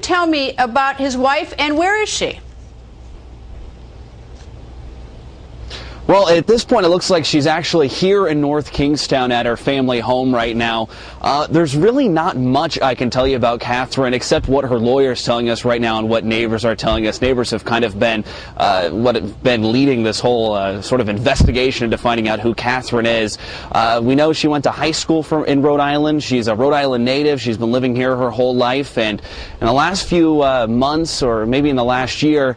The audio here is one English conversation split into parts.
Tell me about his wife, and where is she? Well, at this point, it looks like she's actually here in North Kingstown at her family home right now. There's really not much I can tell you about Catherine except what her lawyer is telling us right now and what neighbors are telling us. Neighbors have kind of been leading this whole sort of investigation into finding out who Catherine is. We know she went to high school in Rhode Island. She's a Rhode Island native. She's been living here her whole life, and in the last few months, or maybe in the last year,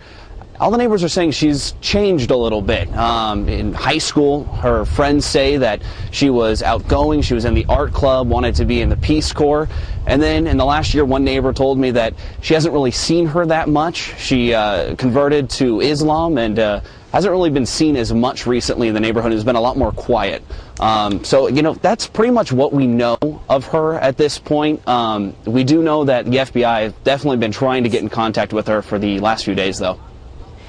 all the neighbors are saying she's changed a little bit. In high school, her friends say that she was outgoing, she was in the art club, wanted to be in the Peace Corps. And then in the last year, one neighbor told me that she hasn't really seen her that much. She converted to Islam and hasn't really been seen as much recently in the neighborhood. It's been a lot more quiet. So, you know, that's pretty much what we know of her at this point. We do know that the FBI has definitely been trying to get in contact with her for the last few days, though.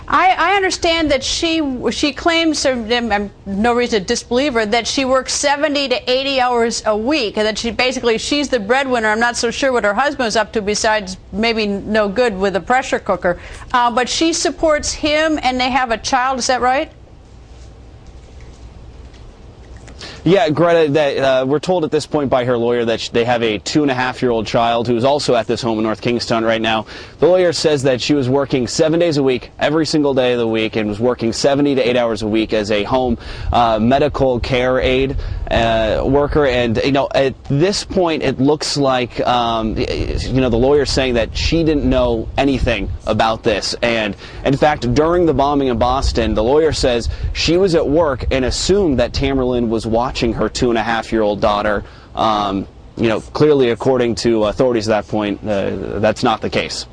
I understand that she claims, no reason to disbelieve her, that she works 70 to 80 hours a week, and that she's the breadwinner. I'm not so sure what her husband's up to besides maybe no good with a pressure cooker. But she supports him, and they have a child. Is that right? Yeah, Greta, we're told at this point by her lawyer that they have a 2.5-year-old child who's also at this home in North Kingstown right now. The lawyer says that she was working 7 days a week, every single day of the week, and was working 70 to 8 hours a week as a home medical care aide worker. And, you know, at this point, it looks like, you know, the lawyer's saying that she didn't know anything about this. And, in fact, during the bombing in Boston, the lawyer says she was at work and assumed that Tamerlan was watching her 2.5-year-old daughter. You know, clearly, according to authorities at that point, that's not the case.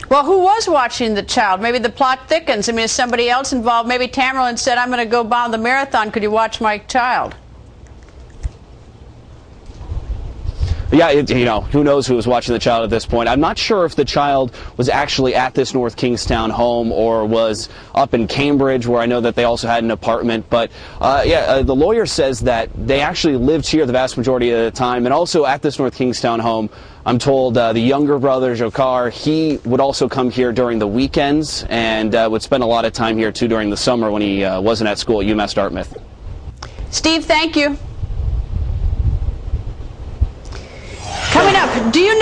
Well, who was watching the child? Maybe the plot thickens. I mean, is somebody else involved? Maybe Tamerlan said, I'm going to go bomb the marathon. Could you watch my child? Yeah, you know, who knows who was watching the child at this point. I'm not sure if the child was actually at this North Kingstown home or was up in Cambridge, where I know that they also had an apartment. But, the lawyer says that they actually lived here the vast majority of the time. And also at this North Kingstown home, I'm told the younger brother, Jokar, he would also come here during the weekends and would spend a lot of time here, too, during the summer when he wasn't at school at UMass Dartmouth. Steve, thank you. Coming up, do you know